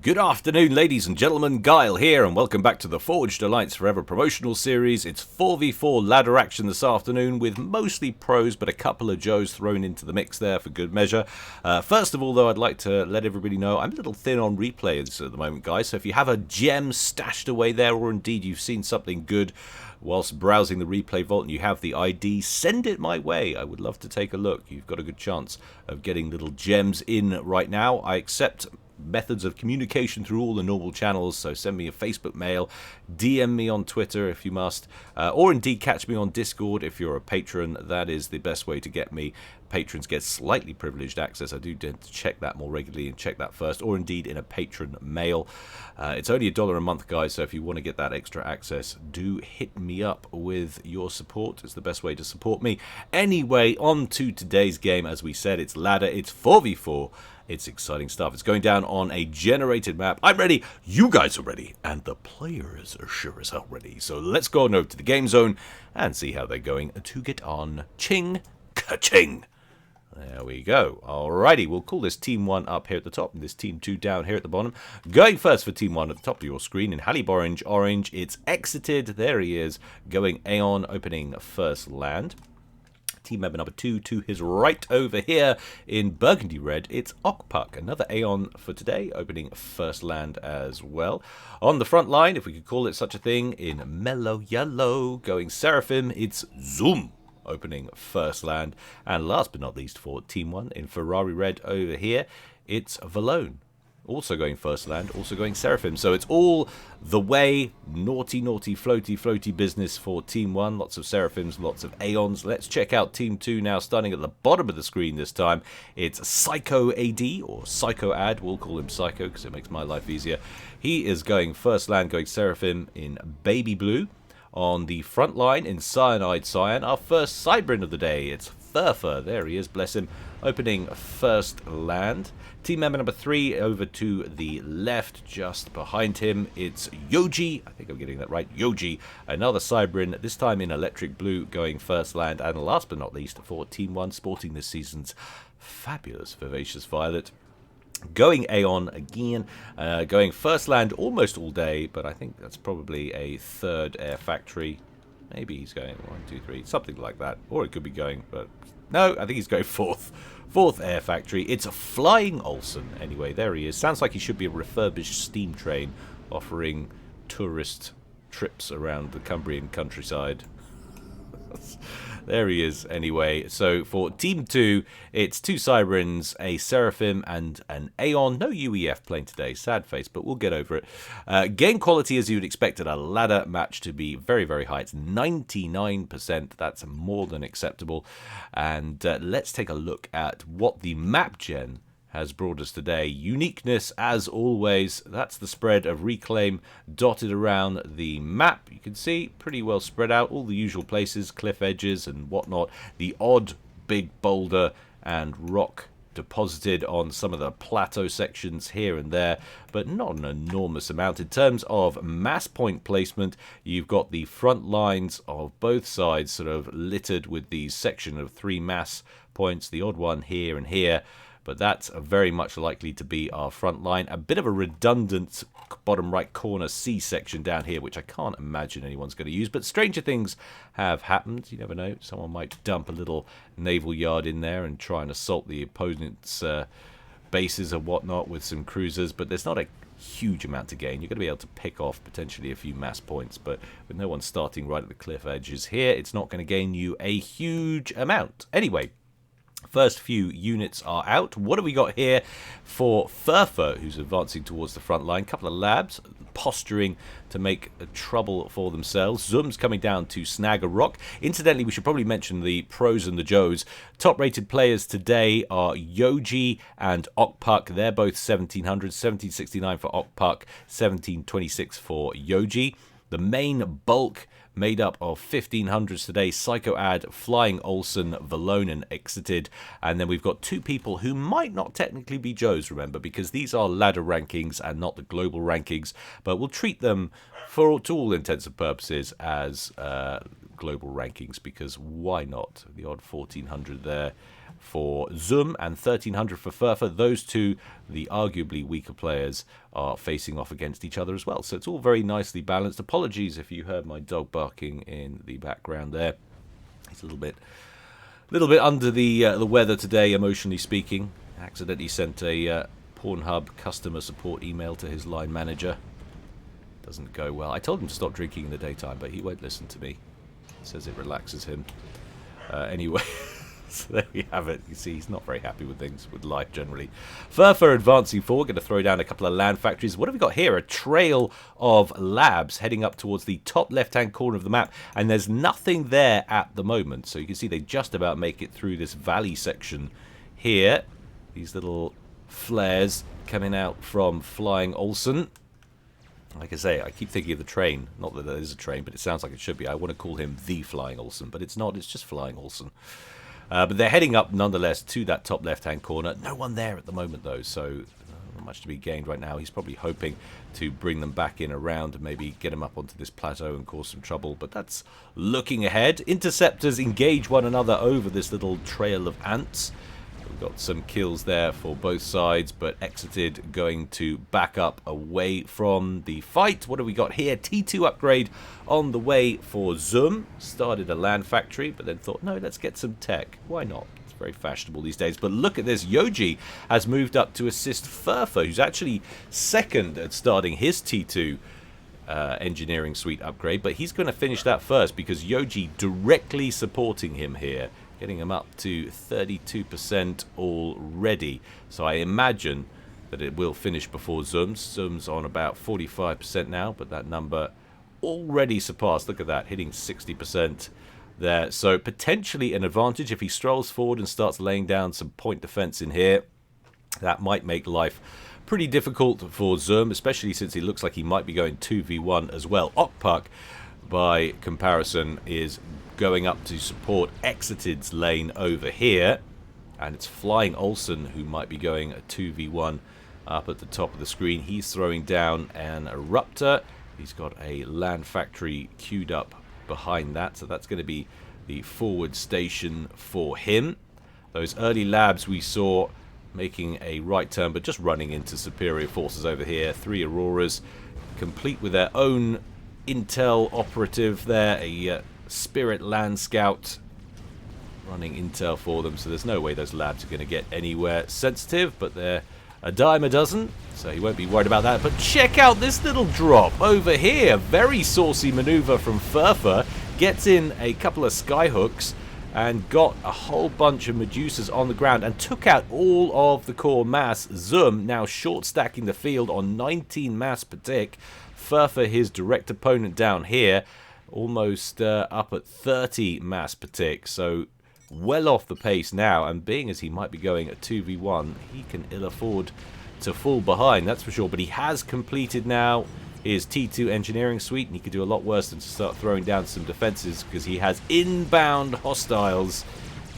Good afternoon, ladies and gentlemen. Guile here, and welcome back to the Forged Alliance Forever promotional series. It's 4v4 ladder action this afternoon with mostly pros, but a couple of Joes thrown into the mix there for good measure. First of all, though, I'd like to let everybody know I'm a little thin on replays at the moment, guys. So if you have a gem stashed away there, or indeed you've seen something good whilst browsing the replay vault and you have the ID, send it my way. I would love to take a look. You've got a good chance of getting little gems in right now. I accept methods of communication through all the normal channels, so send me a Facebook mail, DM me on Twitter if you must, or indeed catch me on Discord if you're a patron. That is the best way to get me. Patrons get slightly privileged access. I do tend to check that more regularly and check that first, or indeed in a patron mail. It's only $1 a month, guys, so if you want to get that extra access, do hit me up with your support. It's the best way to support me. Anyway, on to today's game. As we said, it's ladder, it's 4v4. It's exciting stuff. It's going down on a generated map. I'm ready. You guys are ready. And the players are sure as hell ready. So let's go on over to the game zone and see how they're going to get on. Ching, ka-ching. There we go. Alrighty, we'll call this Team 1 up here at the top and this Team 2 down here at the bottom. Going first for Team 1 at the top of your screen in Hallie Orange. It's exited. There he is. Going Aeon, opening first land. Team member number 2 to his right over here in Burgundy Red, it's Okpuk, another Aeon for today, opening first land as well. On the front line, if we could call it such a thing, in Mellow Yellow, going Seraphim, it's Zoom, opening first land. And last but not least for Team 1 in Ferrari Red over here, it's Valone. Also going first land, also going Seraphim. So it's all the way, naughty, floaty business for Team 1. Lots of Seraphims, lots of Aeons. Let's check out Team 2 now, starting at the bottom of the screen this time. It's Psycho AD, or Psycho Ad. We'll call him Psycho because it makes my life easier. He is going first land, going Seraphim in Baby Blue. On the front line in Cyanide Cyan, our first Cybrin of the day. It's Furfur. There he is, bless him, opening first land. Team member number 3 over to the left, just behind him, it's Yoji. I think I'm getting that right. Yoji, another Cybrin, this time in Electric Blue, going first land. And last but not least, for Team 1, sporting this season's fabulous Vivacious Violet, going Aeon again, going first land almost all day, but I think that's probably a third air factory. Maybe he's going 1, 2, 3, something like that. Or it could be going, but no, I think he's going fourth air factory. It's a Flying Olsen. Anyway, there he is. Sounds like he should be a refurbished steam train offering tourist trips around the Cumbrian countryside. There he is, anyway. So for Team 2, it's 2 Cybrins, a Seraphim, and an Aeon. No UEF playing today, sad face, but we'll get over it. Game quality, as you would expect at a ladder match, to be very, very high. It's 99%. That's more than acceptable. And let's take a look at what the map gen has brought us today. Uniqueness, as always. That's the spread of Reclaim dotted around the map. You can see pretty well spread out, all the usual places, cliff edges and whatnot. The odd big boulder and rock deposited on some of the plateau sections here and there, but not an enormous amount. In terms of mass point placement, you've got the front lines of both sides sort of littered with these section of 3 mass points, the odd one here and here. But that's very much likely to be our front line. A bit of a redundant bottom right corner C section down here, which I can't imagine anyone's going to use. But stranger things have happened. You never know. Someone might dump a little naval yard in there and try and assault the opponent's bases and whatnot with some cruisers. But there's not a huge amount to gain. You're going to be able to pick off potentially a few mass points. But with no one starting right at the cliff edges here, it's not going to gain you a huge amount. Anyway, first few units are out. What have we got here for Furfur, who's advancing towards the front line? Couple of labs posturing to make trouble for themselves. Zoom's coming down to snag a rock. Incidentally, we should probably mention the pros and the Joes. Top-rated players today are Yoji and Okpuk. They're both 1700, 1769 for Okpuk, 1726 for Yoji. The main bulk made up of 1500s today, Psycho Ad, Flying Olsen, Valone and Exited. And then we've got 2 people who might not technically be Joes, remember, because these are ladder rankings and not the global rankings, but we'll treat them to all intents and purposes as global rankings, because why not? The odd 1400 there for Zoom and 1300 for FAF. Those two, the arguably weaker players, are facing off against each other as well. So it's all very nicely balanced. Apologies if you heard my dog barking in the background there. He's a little bit under the weather today, emotionally speaking. Accidentally sent a Pornhub customer support email to his line manager. Doesn't go well. I told him to stop drinking in the daytime, but he won't listen to me. He says it relaxes him. Anyway, so there we have it. You see, he's not very happy with things, with life generally. FAF are advancing forward. Going to throw down a couple of land factories. What have we got here? A trail of labs heading up towards the top left-hand corner of the map. And there's nothing there at the moment. So you can see they just about make it through this valley section here. These little flares coming out from Flying Olsen. Like I say, I keep thinking of the train. Not that there is a train, but it sounds like it should be. I want to call him the Flying Olsen, but it's not. It's just Flying Olsen. But they're heading up, nonetheless, to that top left-hand corner. No one there at the moment, though, so not much to be gained right now. He's probably hoping to bring them back in around and maybe get them up onto this plateau and cause some trouble. But that's looking ahead. Interceptors engage one another over this little trail of ants. We've got some kills there for both sides, but Exited going to back up away from the fight. What have we got here? T2 upgrade on the way for Zoom. Started a land factory, but then thought, no, let's get some tech. Why not? It's very fashionable these days. But look at this. Yoji has moved up to assist FAF, who's actually second at starting his T2 engineering suite upgrade, but he's going to finish that first because Yoji directly supporting him here. Getting him up to 32% already. So I imagine that it will finish before Zoom's. Zoom's on about 45% now, but that number already surpassed. Look at that, hitting 60% there. So potentially an advantage if he strolls forward and starts laying down some point defense in here. That might make life pretty difficult for Zoom, especially since he looks like he might be going 2v1 as well. Okpuk, by comparison, is going up to support Exited's lane over here, and it's Flying Olsen who might be going a 2v1 up at the top of the screen. He's throwing down an eruptor. He's got a land factory queued up behind that, so that's going to be the forward station for him. Those early labs we saw making a right turn, but just running into superior forces over here. 3 Auroras, complete with their own intel operative there, a Spirit Land Scout running intel for them, so there's no way those labs are going to get anywhere sensitive, but they're a dime a dozen, so he won't be worried about that. But check out this little drop over here. Very saucy maneuver from FAF. Gets in a couple of skyhooks and got a whole bunch of Medusas on the ground and took out all of the core mass. Zoom now short stacking the field on 19 mass per tick. FAF, his direct opponent down here, almost up at 30 mass per tick, so well off the pace now, and being as he might be going at 2v1, he can ill afford to fall behind, that's for sure. But he has completed now his T2 engineering suite, and he could do a lot worse than to start throwing down some defenses, because he has inbound hostiles.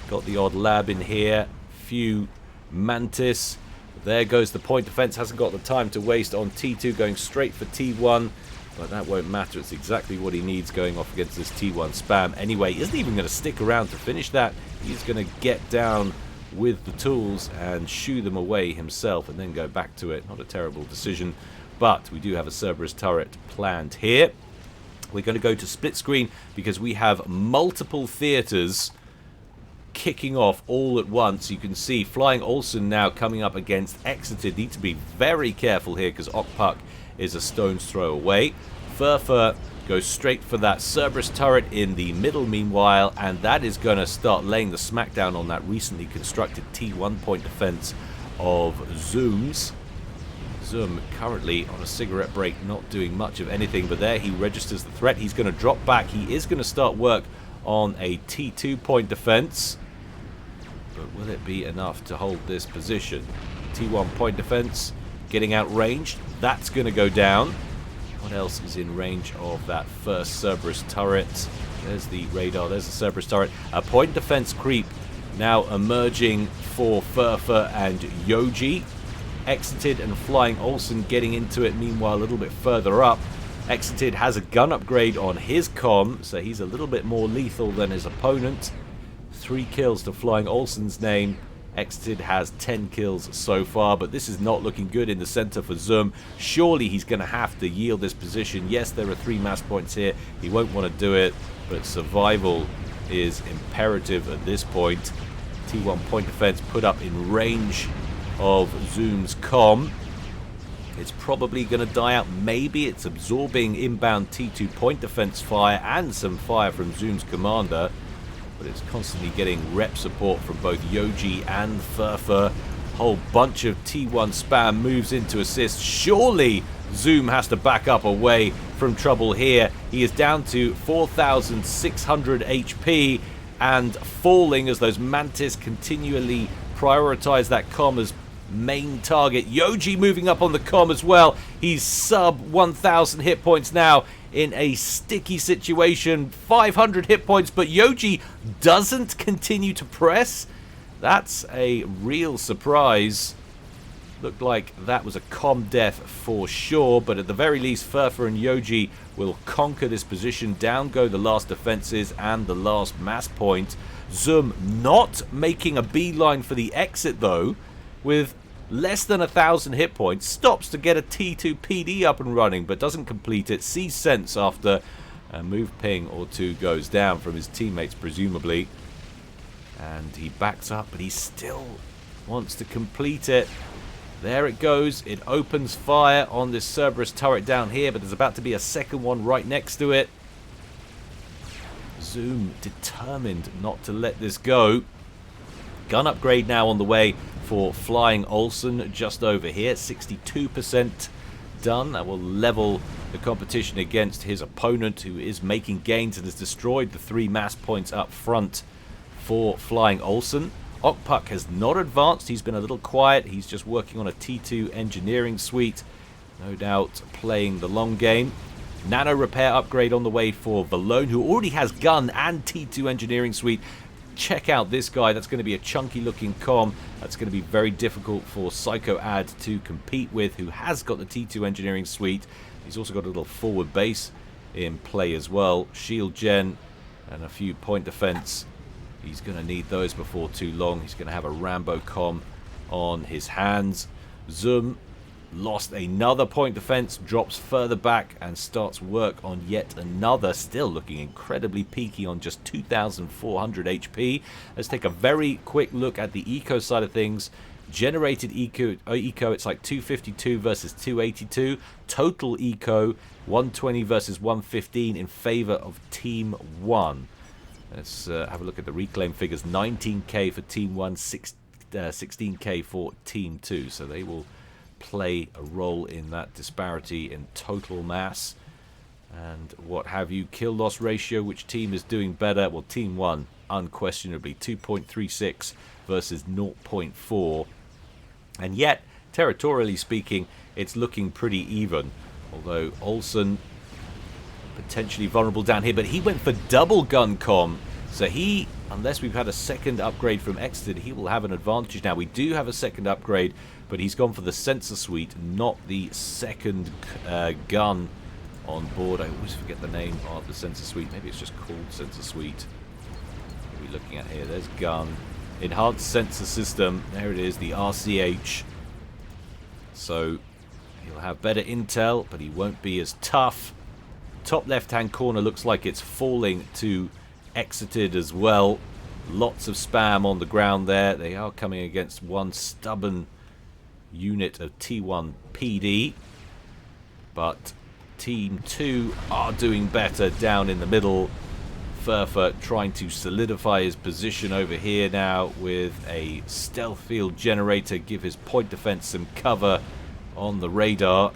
Got the odd lab in here, few Mantis. There goes the point defense, hasn't got the time to waste on T2, going straight for T1. But that won't matter. It's exactly what he needs going off against this T1 spam. Anyway, he isn't even going to stick around to finish that. He's going to get down with the tools and shoo them away himself and then go back to it. Not a terrible decision. But we do have a Cerberus turret planned here. We're going to go to split screen because we have multiple theaters kicking off all at once. You can see Flying Olsen now coming up against Exited. Need to be very careful here because Okpuk is a stone's throw away. FAF goes straight for that Cerberus turret in the middle meanwhile, and that is going to start laying the smackdown on that recently constructed T1 point defense of Zoom's. Zoom currently on a cigarette break, not doing much of anything, but there he registers the threat. He's going to drop back. He is going to start work on a T2 point defense, but will it be enough to hold this position? T1 point defense getting outranged. That's going to go down. What else is in range of that first Cerberus turret? There's the radar. There's the Cerberus turret. A point defense creep now emerging for FAF and Yoji. Exited and Flying Olsen getting into it. Meanwhile, a little bit further up, Exited has a gun upgrade on his comm, so he's a little bit more lethal than his opponent. 3 kills to Flying Olsen's name. Exited has 10 kills so far, but this is not looking good in the center for Zoom. Surely he's going to have to yield this position. Yes, there are 3 mass points here. He won't want to do it, but survival is imperative at this point. T1 point defense put up in range of Zoom's comm. It's probably going to die out. Maybe it's absorbing inbound T2 point defense fire and some fire from Zoom's commander. But it's constantly getting rep support from both Yoji and FAF. Whole bunch of T1 spam moves in to assist. Surely Zoom has to back up away from trouble here. He is down to 4,600 HP and falling as those Mantis continually prioritize that comm as main target. Yoji moving up on the comm as well. He's sub 1,000 hit points now in a sticky situation. 500 hit points, but Yoji doesn't continue to press. That's a real surprise. Looked like that was a comm death for sure, but at the very least FAF and Yoji will conquer this position. Down go the last defenses and the last mass point. Zoom not making a beeline for the exit though, with less than 1,000 hit points. Stops to get a T2 PD up and running, but doesn't complete it. Sees sense after a move ping or two goes down from his teammates presumably, and he backs up, but he still wants to complete it. There it goes. It opens fire on this Cerberus turret down here, but there's about to be a second one right next to it. Zoom determined not to let this go. Gun upgrade now on the way for Flying Olsen, just over here. 62% done. That will level the competition against his opponent, who is making gains and has destroyed the 3 mass points up front for Flying Olsen. Okpuk has not advanced. He's been a little quiet. He's just working on a T2 engineering suite. No doubt playing the long game. Nano repair upgrade on the way for Valone, who already has gun and T2 engineering suite. Check out this guy. That's going to be a chunky looking comm. That's going to be very difficult for Psycho Ad to compete with, who has got the T2 engineering suite. He's also got a little forward base in play as well. Shield gen and a few point defense. He's going to need those before too long. He's going to have a Rambo comm on his hands. Zoom lost another point defense, drops further back and starts work on yet another. Still looking incredibly peaky on just 2,400 HP. Let's take a very quick look at the eco side of things. Generated eco, it's like 252 versus 282. Total eco 120 versus 115 in favor of Team 1. Let's have a look at the reclaim figures. 19k for Team 1, 16k for Team 2. So they will play a role in that disparity in total mass. And what have you? Kill loss ratio, which team is doing better? Well, Team 1, unquestionably, 2.36 versus 0.4. And yet, territorially speaking, it's looking pretty even. Although Olsen potentially vulnerable down here, but he went for double gun comm, so he, unless we've had a second upgrade from Exited, he will have an advantage now. We do have a second upgrade, but he's gone for the sensor suite, not the second gun on board. I always forget the name of the sensor suite. Maybe it's just called sensor suite. What are we looking at here? There's gun, enhanced sensor system. There it is, the RCH. So he'll have better intel, but he won't be as tough. Top left-hand corner looks like it's falling to Exited as well. Lots of spam on the ground there. They are coming against one stubborn unit of T1 PD. But Team 2 are doing better down in the middle. FAF trying to solidify his position over here now with a stealth field generator. Give his point defense some cover on the radar.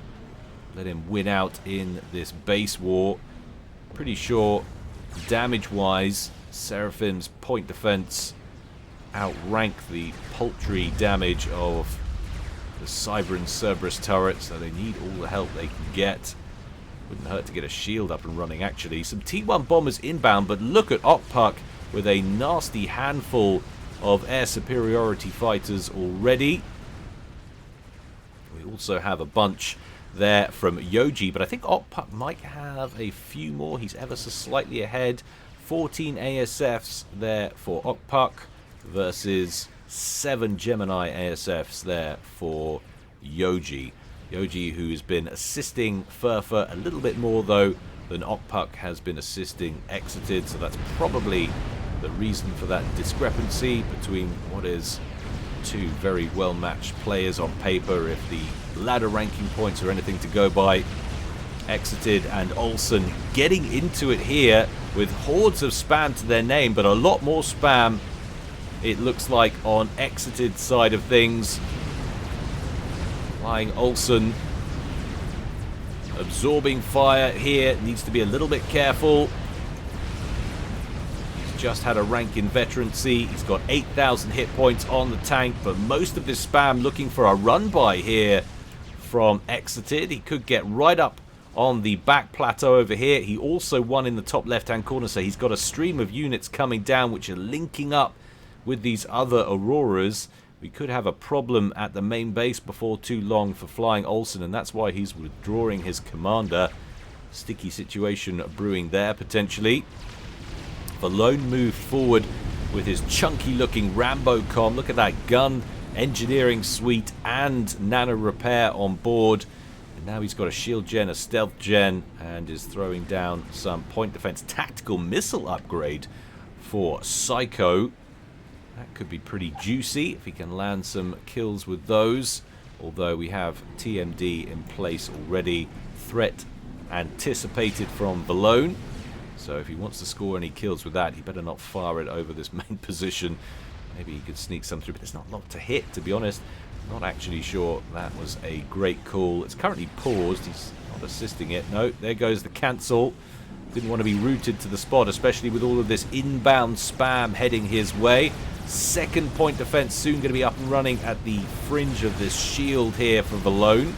Let him win out in this base war. Pretty sure damage-wise, Seraphim's point defense outrank the paltry damage of the Cyber and Cerberus turrets, so they need all the help they can get. Wouldn't hurt to get a shield up and running, actually. Some T1 bombers inbound, but look at Okpuk with a nasty handful of air superiority fighters already. We also have a bunch there from Yoji, but I think Okpuk might have a few more. He's ever so slightly ahead. 14 ASFs there for Okpuk versus 7 Gemini ASFs there for Yoji. Yoji, who has been assisting Furfa a little bit more though than Okpuk has been assisting Exited, so that's probably the reason for that discrepancy between what is two very well matched players on paper. If the ladder ranking points are anything to go by, Exited and Olsen getting into it here with hordes of spam to their name, but a lot more spam it looks like on Exited side of things. Flying Olsen absorbing fire here, needs to be a little bit careful. He's just had a rank in veterancy. He's got 8,000 hit points on the tank, but most of this spam looking for a run by here from Exited. He could get right up on the back plateau over here. He also won in the top left hand corner, so he's got a stream of units coming down which are linking up with these other Auroras. We could have a problem at the main base before too long for Flying Olsen, and that's why he's withdrawing his commander. Sticky situation brewing there potentially. Valone moved forward with his chunky looking Rambo com. Look at that gun, engineering suite and nano repair on board. And now he's got a shield gen, a stealth gen, and is throwing down some point defense tactical missile upgrade for Psycho. That could be pretty juicy if he can land some kills with those. Although we have TMD in place already. Threat anticipated from Valone. So if he wants to score any kills with that, he better not fire it over this main position. Maybe he could sneak some through, but there's not a lot to hit, to be honest. Not actually sure that was a great call. It's currently paused. He's not assisting it. No, there goes the cancel. Didn't want to be rooted to the spot, especially with all of this inbound spam heading his way. Second point defense soon going to be up and running at the fringe of this shield here for Valone.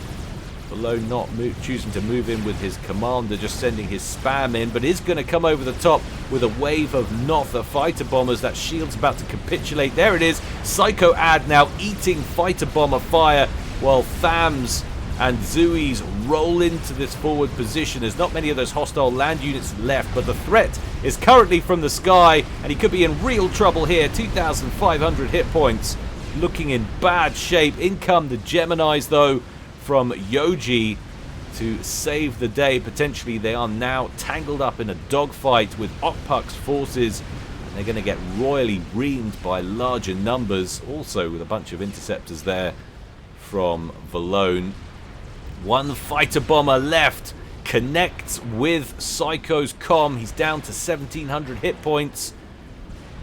Valone not choosing to move in with his commander, just sending his spam in, but is going to come over the top with a wave of Notha fighter bombers. That shield's about to capitulate. There it is. Psycho Ad now eating fighter bomber fire while Thams and Zuis roll into this forward position. There's not many of those hostile land units left, but the threat is currently from the sky, and he could be in real trouble here. 2,500 hit points, looking in bad shape. In come the Geminis, though, from Yoji to save the day. Potentially they are now tangled up in a dogfight with Okpuk's forces, and they're going to get royally reamed by larger numbers, also with a bunch of interceptors there from Valone. One fighter bomber left, connects with Psycho's comm. He's down to 1,700 hit points,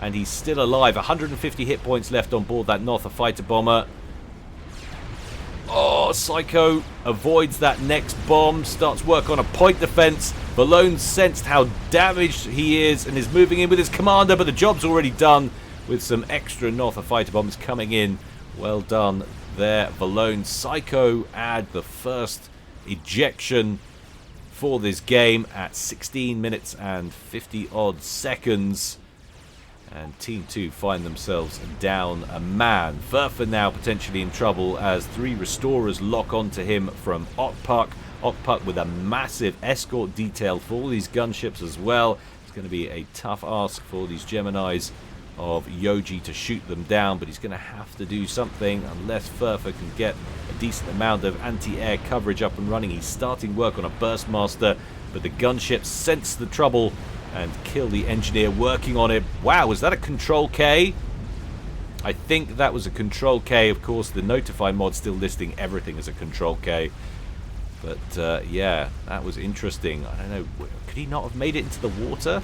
and he's still alive. 150 hit points left on board that Notha fighter bomber. Oh, Psycho avoids that next bomb, starts work on a point defense. Valone sensed how damaged he is and is moving in with his commander, but the job's already done with some extra Notha fighter bombs coming in. Well done there, Valone. Psycho add the first ejection for this game at 16 minutes and 50 odd seconds. And Team 2 find themselves down a man. Furfa now potentially in trouble as 3 restorers lock onto him from Okpuk. Okpuk with a massive escort detail for all these gunships as well. It's going to be a tough ask for these Geminis of Yoji to shoot them down, but he's going to have to do something unless Furfa can get a decent amount of anti-air coverage up and running. He's starting work on a Burstmaster, but the gunships sense the trouble and kill the engineer working on it. Wow, was that a Control K? I think that was a Control K. Of course, the Notify mod still listing everything as a Control K. But yeah, that was interesting. I don't know, could he not have made it into the water?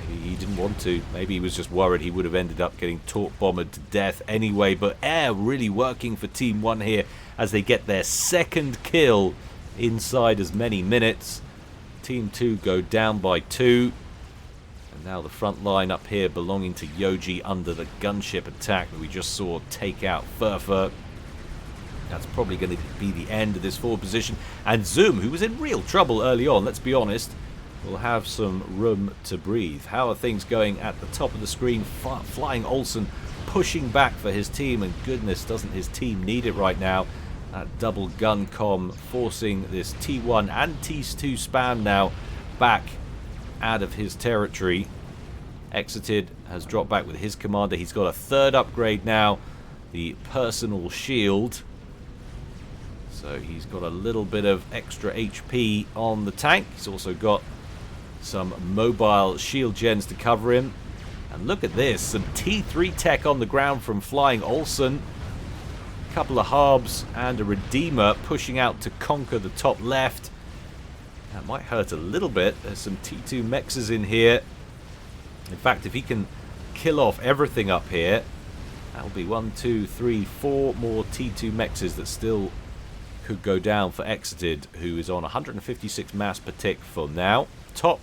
Maybe he didn't want to. Maybe he was just worried he would have ended up getting torp bombed to death anyway. But air really working for Team 1 here as they get their second kill inside as many minutes. Team 2 go down by 2. And now the front line up here belonging to Yoji under the gunship attack that we just saw take out Furfa. That's probably going to be the end of this forward position. And Zoom, who was in real trouble early on, let's be honest, will have some room to breathe. How are things going at the top of the screen? Flying Olsen pushing back for his team, and goodness, doesn't his team need it right now. That double gun comm forcing this T1 and T2 spam now back out of his territory. Exited has dropped back with his commander. He's got a third upgrade now, the personal shield. So he's got a little bit of extra HP on the tank. He's also got some mobile shield gens to cover him. And look at this, some T3 tech on the ground from Flying Olsen. A couple of Harbs and a Redeemer pushing out to conquer the top left. That might hurt a little bit. There's some T2 mexes in here. In fact, if he can kill off everything up here, that'll be 1, 2, 3, 4 more T2 mexes that still could go down for Exited, who is on 156 mass per tick for now. Top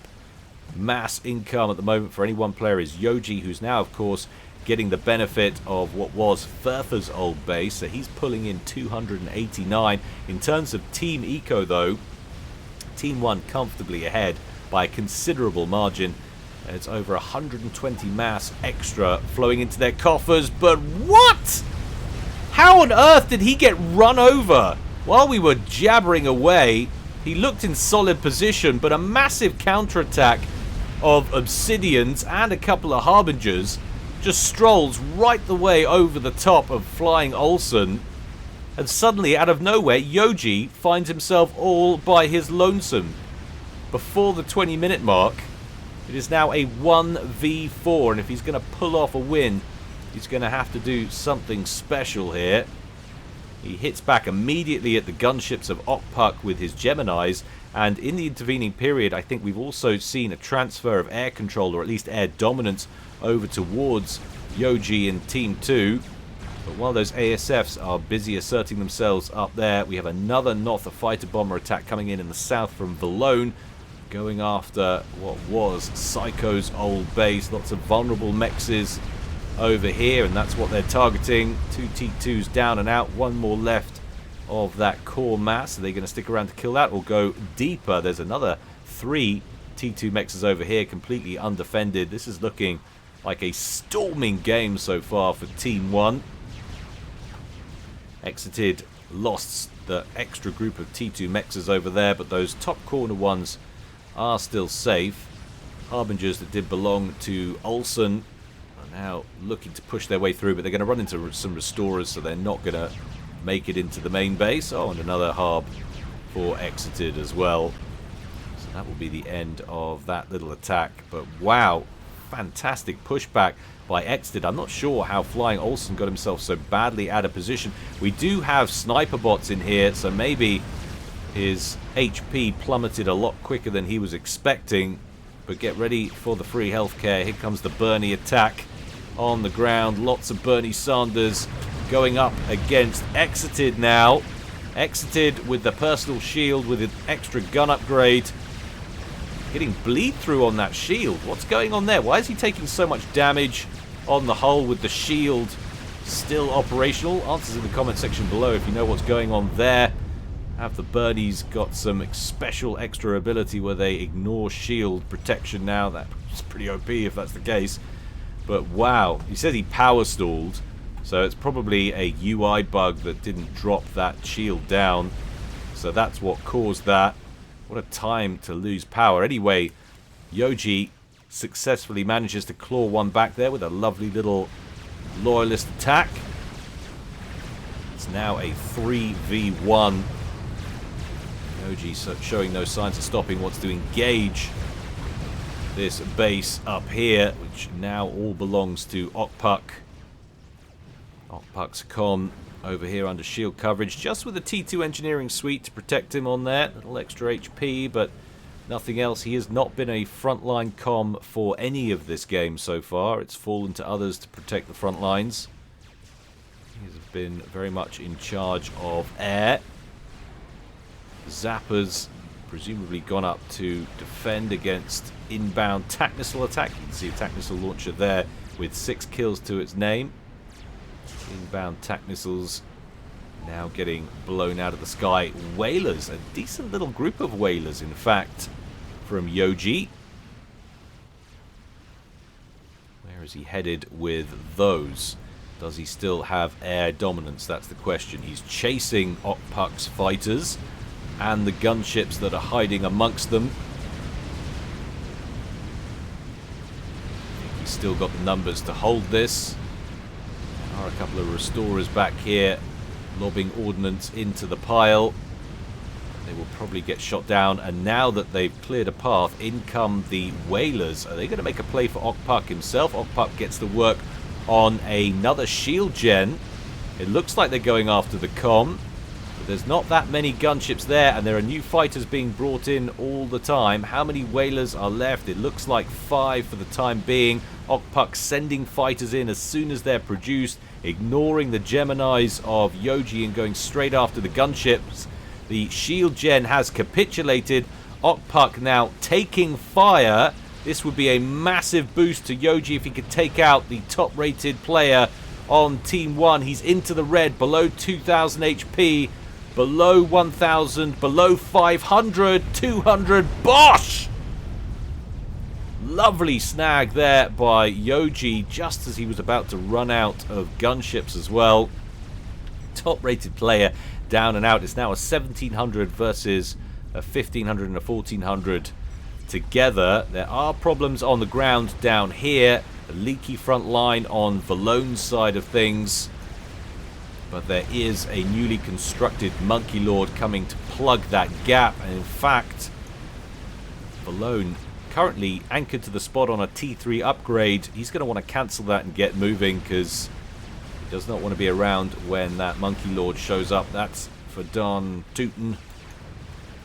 mass income at the moment for any one player is Yoji, who's now, of course, getting the benefit of what was FAF's old base. So he's pulling in 289. In terms of Team Eco, though, Team 1 comfortably ahead by a considerable margin. It's over 120 mass extra flowing into their coffers. But what? How on earth did he get run over? While we were jabbering away, he looked in solid position, but a massive counterattack of Obsidians and a couple of Harbingers just strolls right the way over the top of Flying Olsen. And suddenly, out of nowhere, Yoji finds himself all by his lonesome. Before the 20-minute mark, it is now a 1v4, and if he's going to pull off a win, he's going to have to do something special here. He hits back immediately at the gunships of Okpuk with his Geminis, and in the intervening period, I think we've also seen a transfer of air control, or at least air dominance, over towards Yoji and Team 2. But while those ASFs are busy asserting themselves up there, we have another Notha fighter bomber attack coming in the south from Valone, going after what was Psycho's old base. Lots of vulnerable mexes over here, and that's what they're targeting. 2 T2s down and out, one more left of that core mass. Are they going to stick around to kill that or go deeper? There's another 3 T2 mexes over here, completely undefended. This is looking like a storming game so far for Team 1. Exited lost the extra group of T2 mexes over there, but those top corner ones are still safe. Harbingers that did belong to Olsen are now looking to push their way through, but they're going to run into some restorers, so they're not going to make it into the main base. Oh, and another Harb for Exited as well. So that will be the end of that little attack. But wow, fantastic pushback by Exited. I'm not sure how Flying Olsen got himself so badly out of position. We do have sniper bots in here, so maybe his HP plummeted a lot quicker than he was expecting. But get ready for the free healthcare. Here comes the Bernie attack on the ground. Lots of Bernie Sanders going up against Exited now. Exited with the personal shield with an extra gun upgrade. Getting bleed through on that shield. What's going on there? Why is he taking so much damage on the hull with the shield still operational? Answers in the comment section below if you know what's going on there. Have the Bernies got some special extra ability where they ignore shield protection now? That's pretty OP if that's the case. But wow, he said he power stalled, so it's probably a UI bug that didn't drop that shield down. So that's what caused that. What a time to lose power. Anyway, Yoji successfully manages to claw one back there with a lovely little loyalist attack. It's now a 3v1. Yoji showing no signs of stopping, wants to engage this base up here, which now all belongs to Okpuk. Okpuk's con over here under shield coverage, just with a T2 engineering suite to protect him on there. Little extra HP, but nothing else. He has not been a frontline comm for any of this game so far. It's fallen to others to protect the front lines. He's been very much in charge of air. Zappers presumably gone up to defend against inbound TAC missile attack. You can see a TAC missile launcher there with 6 kills to its name. Inbound TAC missiles now getting blown out of the sky. Whalers, a decent little group of whalers in fact from Yoji. Where is he headed with those? Does he still have air dominance? That's the question. He's chasing Okpuk's fighters and the gunships that are hiding amongst them. still got the numbers to hold this. There are a couple of restorers back here lobbing ordnance into the pile. They will probably get shot down, and now that they've cleared a path, in come the Whalers. Are they going to make a play for Okpuk himself? Okpuk gets to work on another shield gen. It looks like they're going after the comm, but there's not that many gunships there, and there are new fighters being brought in all the time. How many Whalers are left? It looks like 5 for the time being. Okpuk sending fighters in as soon as they're produced, ignoring the Geminis of Yoji and going straight after the gunships. The shield gen has capitulated. Okpuk now taking fire. This would be a massive boost to Yoji if he could take out the top-rated player on Team 1. He's into the red, below 2,000 HP, below 1,000, below 500, 200. Bosh! Lovely snag there by Yoji, just as he was about to run out of gunships as well. Top-rated player down and out. It's now a 1,700 versus a 1,500 and a 1,400 together. There are problems on the ground down here. A leaky front line on Valone's side of things. But there is a newly constructed Monkey Lord coming to plug that gap. And in fact, Valone currently anchored to the spot on a T3 upgrade. He's going to want to cancel that and get moving, because he does not want to be around when that Monkey Lord shows up. That's for Don Tootin.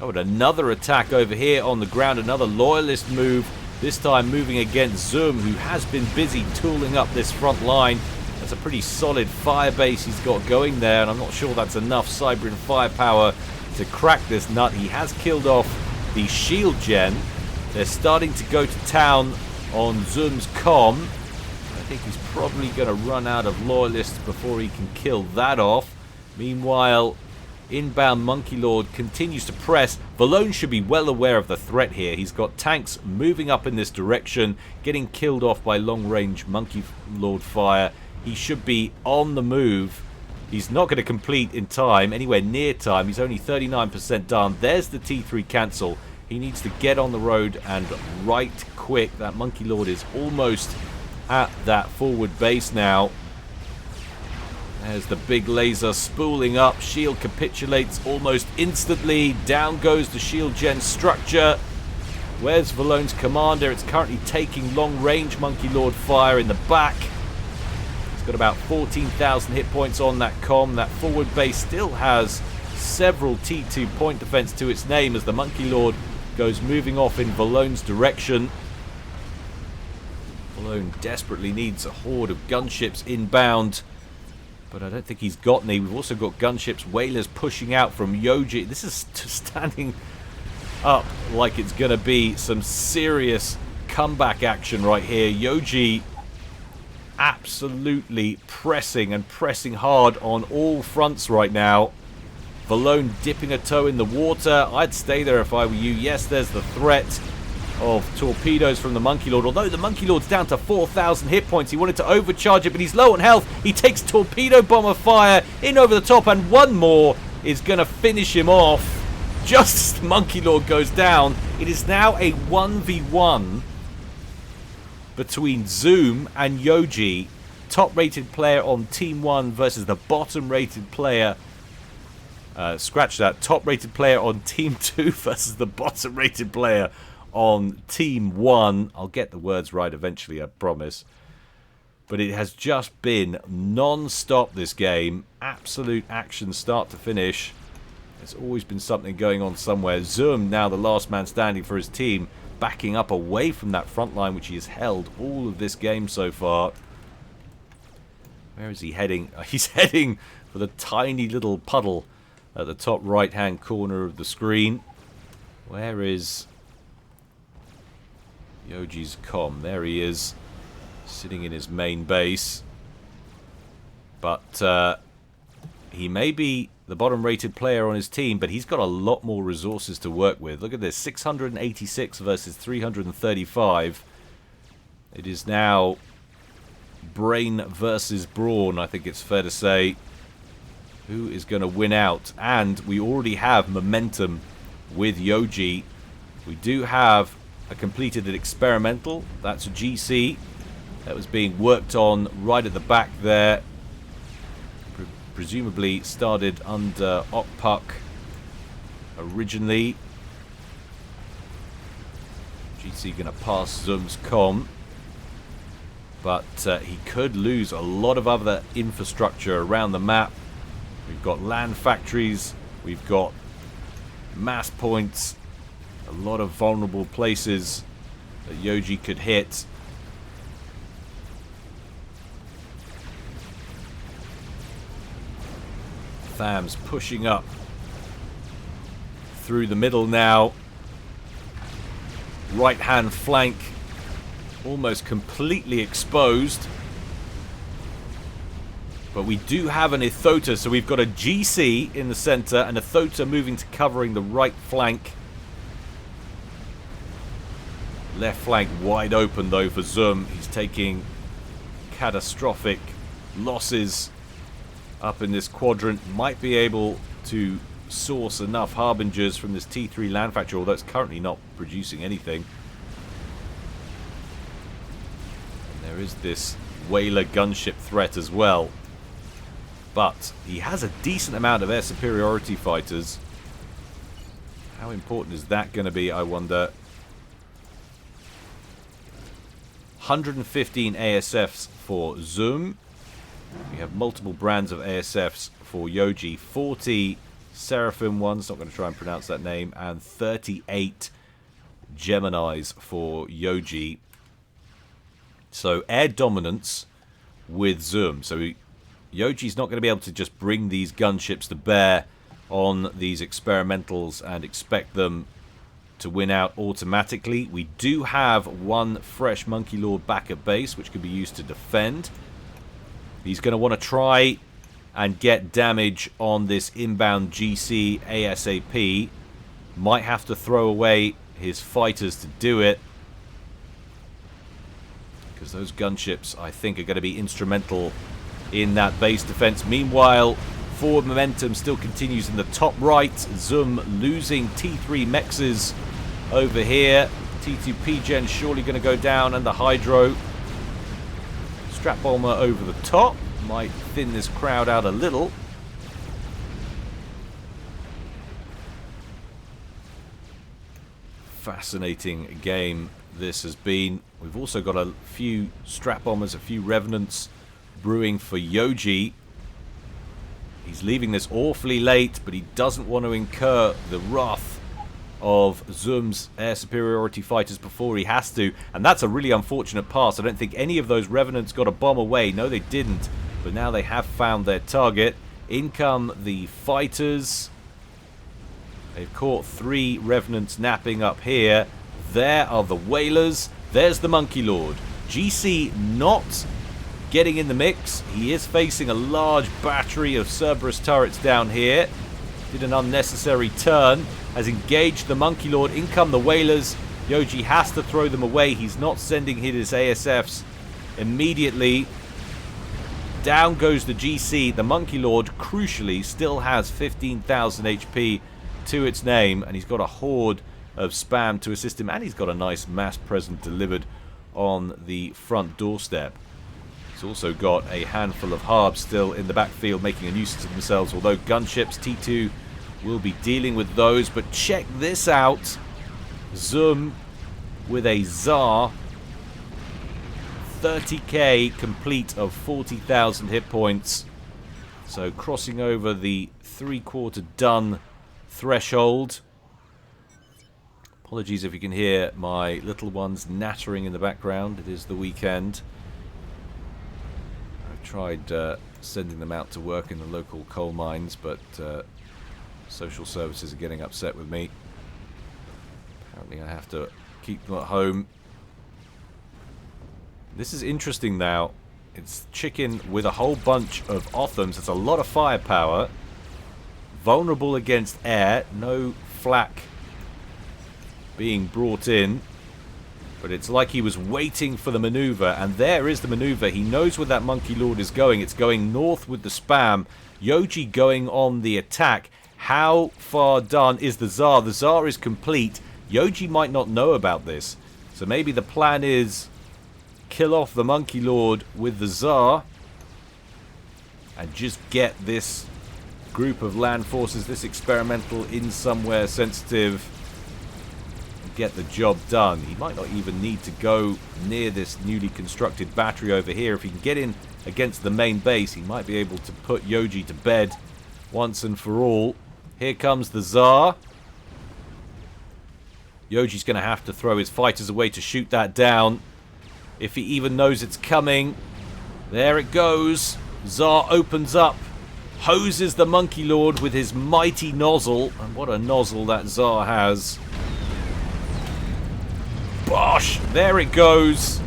Oh, and another attack over here on the ground. Another loyalist move. This time moving against Zoom, who has been busy tooling up this front line. That's a pretty solid fire base he's got going there, and I'm not sure that's enough Cyberian firepower to crack this nut. He has killed off the shield gen. They're starting to go to town on Zoom's comm. I think he's probably going to run out of loyalists before he can kill that off. Meanwhile, inbound Monkey Lord continues to press. Valone should be well aware of the threat here. He's got tanks moving up in this direction, getting killed off by long-range Monkey Lord fire. He should be on the move. He's not going to complete in time, anywhere near time. He's only 39% done. There's the T3 cancel. He needs to get on the road and right quick. That Monkey Lord is almost at that forward base now. There's the big laser spooling up. Shield capitulates almost instantly. Down goes the shield gen structure. Where's Valone's commander? It's currently taking long-range Monkey Lord fire in the back. It's got about 14,000 hit points on that comm. That forward base still has several T2 point defense to its name as the Monkey Lord goes moving off in Valone's direction. Valone desperately needs a horde of gunships inbound, but I don't think he's got any. We've also got gunships, Whalers pushing out from Yoji. This is standing up like it's going to be some serious comeback action right here. Yoji absolutely pressing and pressing hard on all fronts right now. Valone dipping a toe in the water. I'd stay there if I were you. Yes, there's the threat of torpedoes from the Monkey Lord. Although the Monkey Lord's down to 4,000 hit points. He wanted to overcharge it, but he's low on health. He takes torpedo bomber fire in over the top, and one more is going to finish him off. Just as the Monkey Lord goes down, it is now a 1v1 between Zoom and Yoji. Top-rated player on Team 1 versus the bottom-rated player. Scratch that. Top-rated player on Team 2 versus the bottom-rated player on Team 1. I'll get the words right eventually, I promise. But it has just been non-stop, this game. Absolute action start to finish. There's always been something going on somewhere. Zoom, now the last man standing for his team, backing up away from that front line which he has held all of this game so far. Where is he heading? He's heading for the tiny little puddle at the top right-hand corner of the screen. Where is Yoji's comm? There he is, sitting in his main base. But he may be the bottom-rated player on his team, but he's got a lot more resources to work with. Look at this, 686 versus 335. It is now brain versus brawn, I think it's fair to say. Who is going to win out? And we already have momentum with Yoji. We do have a completed experimental. That's a GC. that was being worked on right at the back there. Presumably started under Okpuk originally. GC going to pass Zoom's comm. But he could lose a lot of other infrastructure around the map. We've got land factories. We've got mass points. A lot of vulnerable places that Yoji could hit. FAM's pushing up through the middle now. Right-hand flank almost completely exposed. But we do have an Ithota, so we've got a GC in the center and a Ithota moving to covering the right flank. Left flank wide open though for Zoom. He's taking catastrophic losses up in this quadrant. Might be able to source enough harbingers from this T3 land factory, although it's currently not producing anything. And there is this whaler gunship threat as well. But he has a decent amount of air superiority fighters. How important is that going to be, I wonder? 115 ASFs for Zoom. We have multiple brands of ASFs for Yoji. 40 Seraphim ones, not going to try and pronounce that name. And 38 Geminis for Yoji. So air dominance with Zoom. So Yoji's not going to be able to just bring these gunships to bear on these experimentals and expect them to win out automatically. We do have one fresh Monkey Lord back at base, which could be used to defend. He's going to want to try and get damage on this inbound GC ASAP. Might have to throw away his fighters to do it, because those gunships, I think, are going to be instrumental in that base defense. Meanwhile, forward momentum still continues in the top right. Zoom losing T3 Mexes over here. T2 PGen surely going to go down, and the Hydro. Strap Bomber over the top. Might thin this crowd out a little. Fascinating game this has been. We've also got a few Strap Bombers, a few Revenants brewing for Yoji. He's leaving this awfully late, but he doesn't want to incur the wrath of Zoom's air superiority fighters before he has to. And that's a really unfortunate pass. I don't think any of those Revenants got a bomb away. No, they didn't. But now they have found their target. In come the fighters. They've caught 3 Revenants napping up here. There are the whalers. There's the Monkey Lord. GC not getting in the mix. He is facing a large battery of Cerberus turrets down here. Did an unnecessary turn. Has engaged the Monkey Lord. In come the whalers. Yoji has to throw them away. He's not sending his ASFs immediately. Down goes the GC. The Monkey Lord, crucially, still has 15,000 HP to its name. And he's got a horde of spam to assist him. And he's got a nice mass present delivered on the front doorstep. He's also got a handful of Harbs still in the backfield making a nuisance of themselves. Although gunships, T2 will be dealing with those. But check this out. Zoom with a Tsar. 30k complete of 40,000 hit points. So crossing over the 3/4 done threshold. Apologies if you can hear my little ones nattering in the background. It is the weekend. I've tried sending them out to work in the local coal mines, but social services are getting upset with me. Apparently I have to keep them at home. This is interesting now. It's chicken with a whole bunch of Othams. It's a lot of firepower. Vulnerable against air. No flak being brought in. But it's like he was waiting for the maneuver. And there is the maneuver. He knows where that Monkey Lord is going. It's going north with the spam. Yoji going on the attack. How far done is the Tsar? The Tsar is complete. Yoji might not know about this. So maybe the plan is kill off the Monkey Lord with the Tsar and just get this group of land forces, this experimental, in somewhere sensitive, and get the job done. He might not even need to go near this newly constructed battery over here. If he can get in against the main base, he might be able to put Yoji to bed once and for all. Here comes the Tsar. Yoji's going to have to throw his fighters away to shoot that down, if he even knows it's coming. There it goes. Tsar opens up, hoses the Monkey Lord with his mighty nozzle. And what a nozzle that Tsar has. Bosh! There it goes.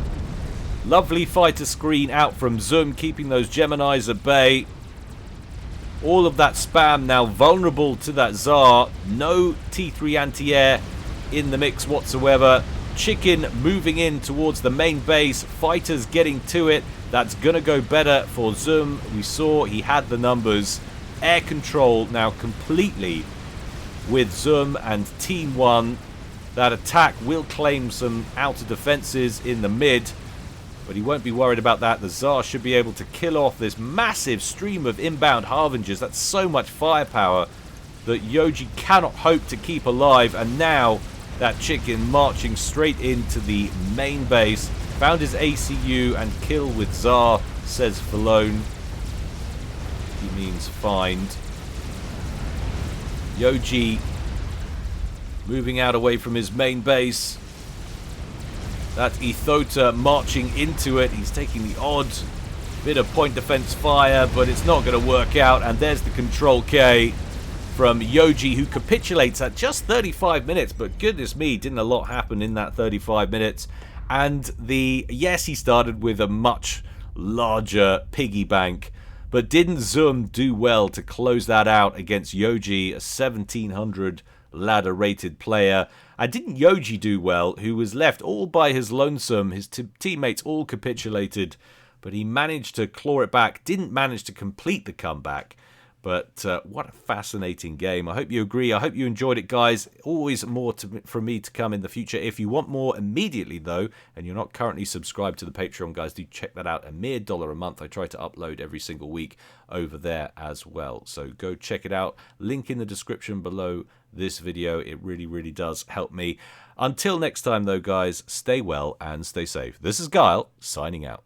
Lovely fighter screen out from Zoom, keeping those Geminis at bay. All of that spam now vulnerable to that Tsar. No T3 anti-air in the mix whatsoever. Chicken moving in towards the main base. Fighters getting to it. That's going to go better for Zoom. We saw he had the numbers. Air control now completely with Zoom and Team 1. That attack will claim some outer defenses in the mid, but he won't be worried about that. The Tsar should be able to kill off this massive stream of inbound Harbingers. That's so much firepower that Yoji cannot hope to keep alive. And now that Chicken marching straight into the main base. Found his ACU and kill with Tsar, says Falone. He means find. Yoji moving out away from his main base. That Ethota marching into it. He's taking the odd bit of point defense fire, but it's not going to work out. And there's the Control K from Yoji, who capitulates at just 35 minutes. But goodness me, didn't a lot happen in that 35 minutes. And yes, he started with a much larger piggy bank, but didn't Zoom do well to close that out against Yoji, a 1700 ladder rated player? And didn't Yoji do well, who was left all by his lonesome? His teammates all capitulated, but he managed to claw it back, didn't manage to complete the comeback. But what a fascinating game. I hope you agree. I hope you enjoyed it, guys. Always more from me to come in the future. If you want more immediately, though, and you're not currently subscribed to the Patreon, guys, do check that out. A mere $1 a month. I try to upload every single week over there as well. So go check it out. Link in the description below this video. It really, really does help me. Until next time, though, guys, stay well and stay safe. This is Guile, signing out.